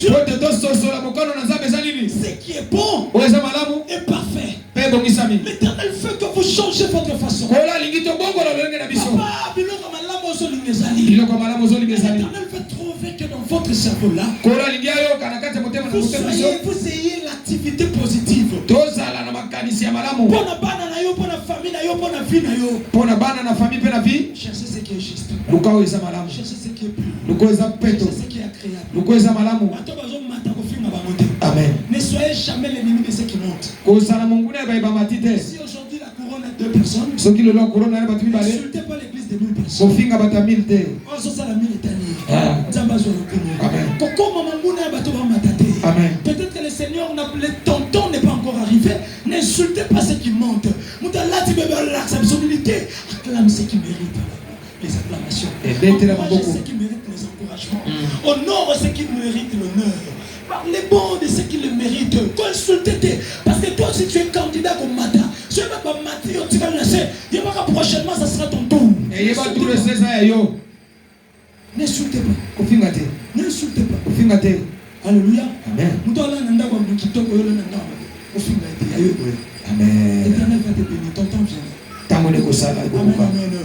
Ce qui est bon est parfait. L'Éternel veut que vous changez votre façon. L'Éternel veut trouver que dans votre cerveau-là, vous ayez l'activité positive. Cherchez ce qui est juste. Cherchez ce qui est pur. Cherchez ce qui est agréable. Amen. Ne soyez jamais l'ennemi de ceux qui montent. Si aujourd'hui la couronne a 2 personnes, n'insultez pas l'église de 1000 personnes. Peut-être que le Seigneur, ton temps n'est pas encore arrivé. N'insultez pas ceux qui montent. Acclame ceux qui méritent les acclamations. Encouragez ceux qui méritent les encouragements. Honore ceux qui méritent l'honneur. Parlez bon de ceux qui le méritent. Consultez. Parce que toi, si tu es candidat comme matin, si tu vas pas mater, tu vas laisser. Prochainement, ça sera ton tour. N'insultez pas. N'insultez pas. Alléluia. Amen. Amen. L'Éternel va te bénir. Ton temps vient.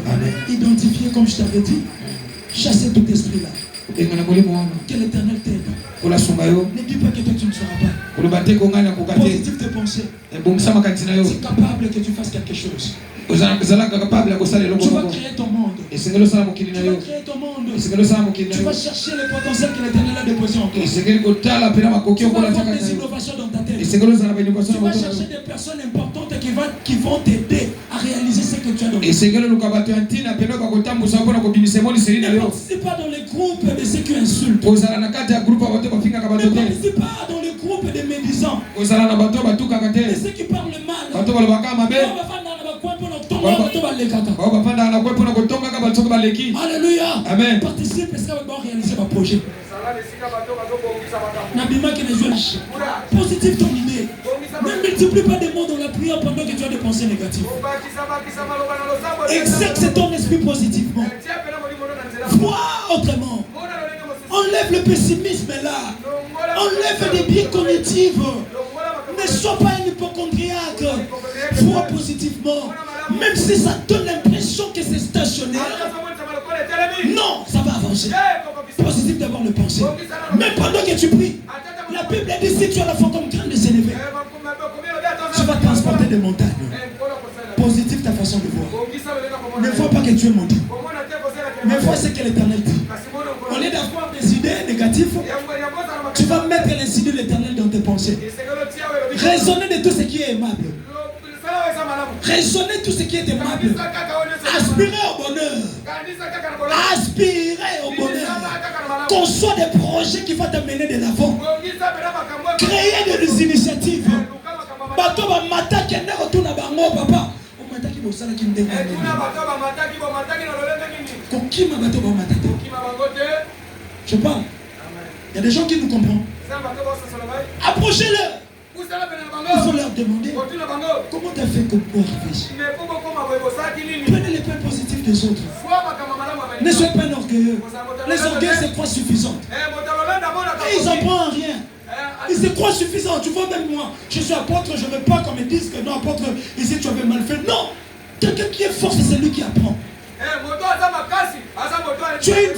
Amen. Identifiez comme je t'avais dit. Chassez tout esprit là. Que l'Éternel t'aide. Ne dis pas que toi tu ne seras pas. Positif de penser. C'est capable que tu fasses quelque chose. Tu vas créer ton monde. Tu vas créer ton monde. Tu vas chercher le potentiel que l'Éternel a déposé en toi. Tu vas avoir des innovations dans ta tête. Tu vas chercher des personnes importantes qui vont t'aider à réaliser ce que tu as dans toi. Ne participe pas dans les groupes de ceux qui insultent. Ne participe pas dans les groupes des médisants. De ceux qui parlent mal. Alléluia. Amen. Participe parce qu'on va réaliser mon projet. Positif ton idée. Ne multiplie pas des mots dans la prière pendant que tu as des pensées négatives. Exerce ton esprit positivement. Vois autrement. Enlève le pessimisme là. Enlève des biais cognitifs. Ne sois pas un hypochondriaque. Vois positivement. Même si ça donne l'impression que c'est stationnaire. Non, ça va avancer. Positif d'avoir le pensée. Même pendant que tu pries. La Bible dit si tu as la foi comme graine de s'élever, tu vas transporter des montagnes. Positif ta façon de voir. Ne vois pas que tu es monté. Mais vois ce que l'Éternel dit. Au lieu d'avoir des idées négatives, tu vas mettre les idées de l'Éternel dans tes pensées. Raisonnez de tout ce qui est aimable. Raisonnez tout ce qui est aimable. Aspirez au bonheur. Aspirez au bonheur. Conçois des projets qui vont t'amener de l'avant. Créez des initiatives. Bato ba mata kende retourna bango papa. O mata ki bosala ki ndenge. Kokima bato ba mata te. Je parle. Il y a des gens qui nous comprennent. Approchez-le. Il faut leur demander comment tu as fait pour arriver ici. Prenez les points positifs des autres. Ne soyez pas un orgueilleux. Les orgueils se croient suffisants. Et ils n'en prennent rien. Ils se croient suffisants. Tu vois, même moi, je suis apôtre, je ne veux pas qu'on me dise que non, apôtre, ici tu avais mal fait. Non. Quelqu'un qui est fort, c'est celui qui apprend. Tu es une